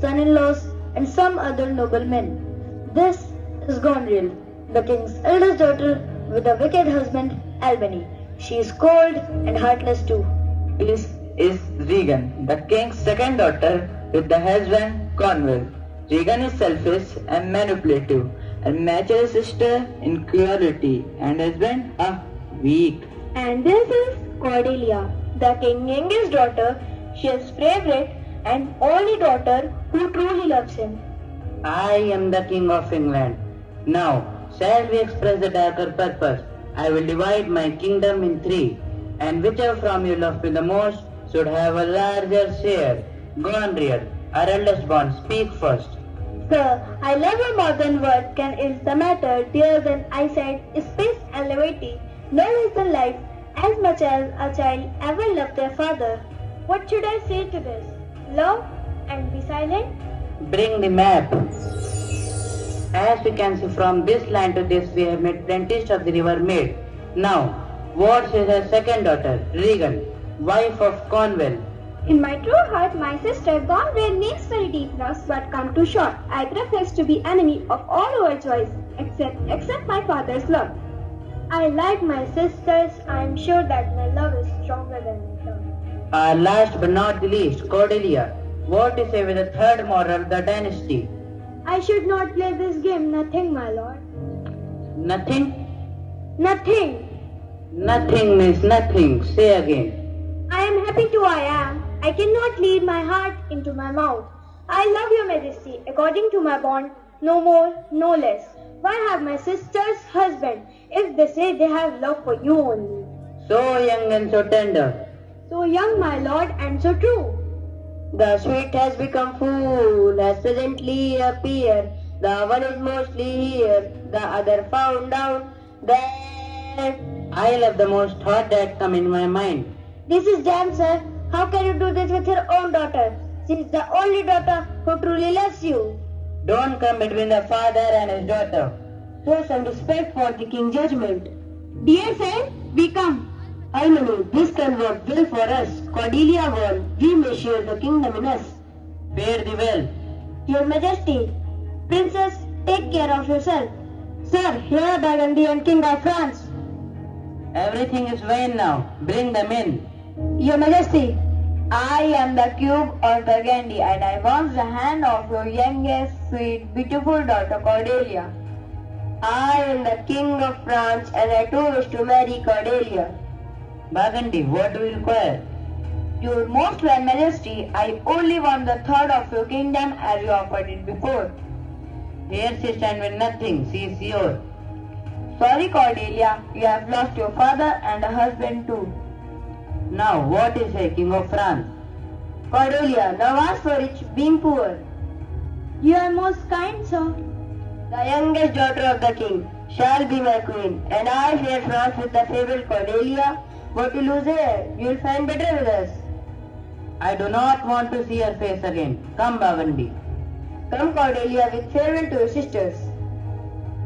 son-in-laws, and some other noblemen. This is Gonriel, the king's eldest daughter with a wicked husband, Albany. She is cold and heartless too. This is Regan, the king's second daughter with the husband, Cornwall. Regan is selfish and manipulative and matches his sister in cruelty and husband weak. And this is Cordelia, the king's youngest daughter. She is favorite and only daughter who truly loves him. I am the king of England. Now, shall we express the darker purpose? I will divide my kingdom in three, and whichever from you love me the most should have a larger share. Gonriel, our eldest born, speak first. Sir, I love you more than words can ease the matter, dearer than eyesight, space and levity, no less than life, as much as a child ever loved their father. What should I say to this? Love and be silent? Bring the map. As we can see from this land to this, we have made plenty of the river Maid. Now, what is her second daughter, Regan, wife of Cornwall? In my true heart, my sister Gonriel needs very deep loves but come too short. I profess to be enemy of all our choice, except my father's love. I like my sisters. I am sure that my love is stronger than my love. Last but not the least, Cordelia. What is say with the third moral, the dynasty? I should not play this game. Nothing, my lord. Nothing? Nothing. Nothing means nothing. Say again. I am happy to I am. I cannot lead my heart into my mouth. I love your majesty according to my bond, no more, no less. Why have my sister's husband if they say they have love for you only? So young and so tender. So young, my lord, and so true. The sweet has become full, has presently appeared. The one is mostly here, the other found out that I love the most thought that come in my mind. This is damn, sir. How can you do this with your own daughter? She is the only daughter who truly loves you. Don't come between the father and his daughter. Show some respect for the king's judgment. Dear sir, we come. Harmony, this can work well for us. Cordelia won, we may share the kingdom in us. Fare thee well. Your majesty, princess, take care of yourself. Sir, here are Burgundy and King of France. Everything is vain now. Bring them in. Your majesty, I am the Cube of Burgundy and I want the hand of your youngest, sweet, beautiful daughter Cordelia. I am the king of France and I too wish to marry Cordelia. Burgundy, what do you require? Your most royal majesty, I only want the third of your kingdom as you offered it before. Here she stands with nothing, she is yours. Sorry Cordelia, you have lost your father and a husband too. Now what is a king of France? Cordelia, now ask for rich being poor. You are most kind, sir. The youngest daughter of the king shall be my queen, and I share France with the favorite Cordelia. What you lose here, you will find better with us. I do not want to see her face again. Come, Burgundy. Come, Cordelia, with farewell to your sisters.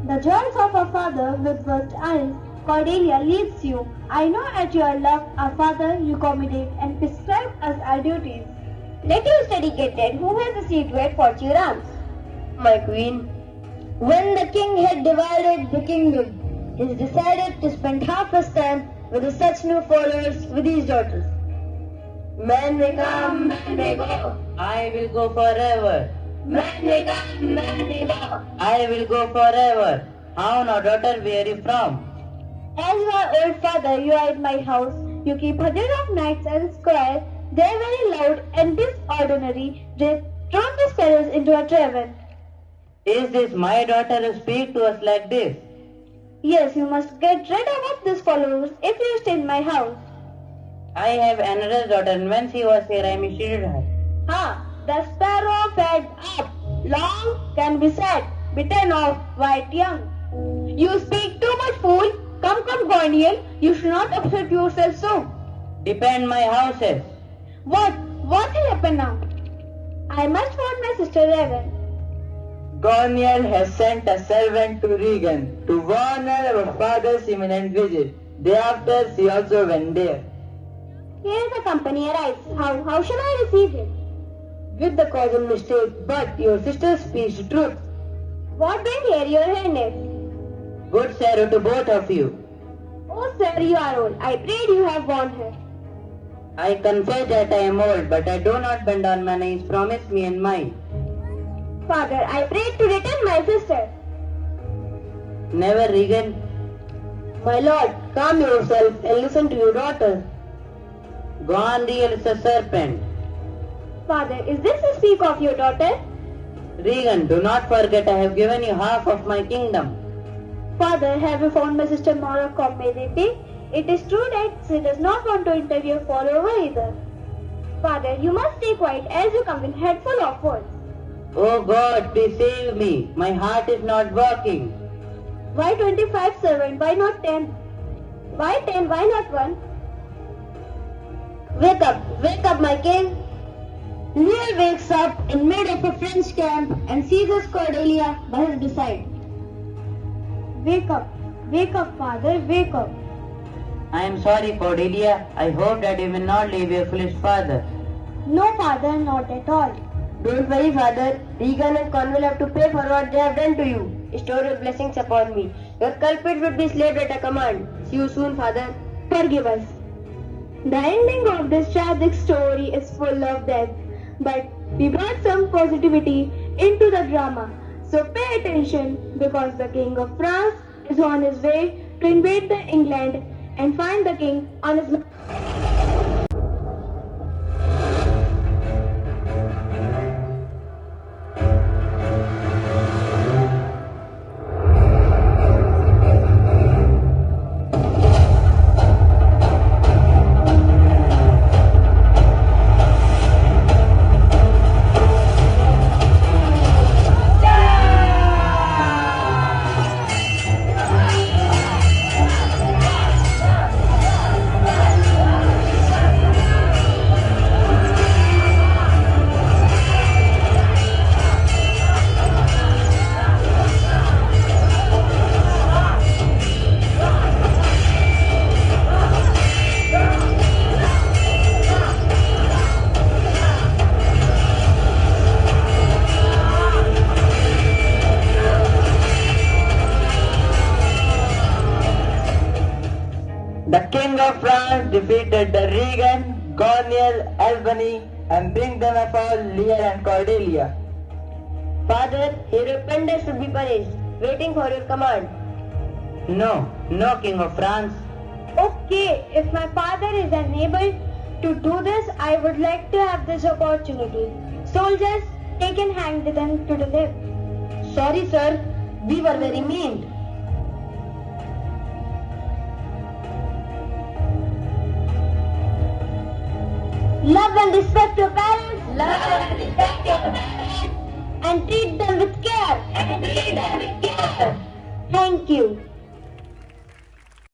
The joys of a father with burst eyes, Cordelia leaves you. I know at your love, our father, you accommodate and prescribe us our duties. Let you study dedicated who has the secret for your arms. My queen, when the king had divided the kingdom, he decided to spend half his time with such new followers with his daughters. men may come, men may go. I will go forever. Men may come, men may go. I will go forever. How now, daughter, where are you from? As your old father, you are in my house. You keep hundreds of knights and squires. They are very loud and disordinary. They throw the sparrows into a tavern. Is this my daughter who speak to us like this? Yes, you must get rid of all these followers if you stay in my house. I have another daughter, and when she was here, I mistreated her. The sparrow fed up. Long can be said, bitten off, white young. You speak too much, fool. Come, Gonriel, you should not upset yourself so. Defend my houses. What will happen now? I must warn my sister Raven. Gonriel has sent a servant to Regan to warn her of her father's imminent visit. Thereafter, she also went there. Here the company arrives. How shall I receive him? with the causal mistake, but your sister speaks the truth. What went here, your highness? Good sorrow to both of you. Oh, sir, you are old. I prayed you have warned her. I confess that I am old, but I do not bend on my knees. Promise me and mine. Father, I prayed to return my sister. Never, Regan. My lord, calm yourself and listen to your daughter. Gondiel is a serpent. Father, is this a speak of your daughter? Regan, do not forget I have given you half of my kingdom. Father, have you found my sister more accommodating? It is true that she does not want to interview forever either. Father, you must stay quiet as you come in head full of words. Oh God, please save me. My heart is not working. Why 25 servant? Why not 10? Why 10? Why not 1? Wake up, my king. Lear wakes up in mid of a French camp and seizes Cordelia by his side. Wake up, father, wake up. I am sorry, Cordelia. I hope that you will not leave your foolish father. No, father, not at all. Don't worry, father. Regan and Cornwall have to pay for what they have done to you. Store your blessings upon me. Your culprit would be slayed at a command. See you soon, father. Forgive us. The ending of this tragic story is full of death, but we brought some positivity into the drama. So pay attention, because the King of France is on his way to invade the England and find the king on his... The King of France defeated the Regan, Cornwall, Albany, and bring them a fall Lear and Cordelia. Father, your offenders should be punished. Waiting for your command. No, King of France. Okay, if my father is unable to do this, I would like to have this opportunity. Soldiers, take and hang them to the left. Sorry, sir. We were very mean. Love and respect your parents. And treat them with care. Thank you.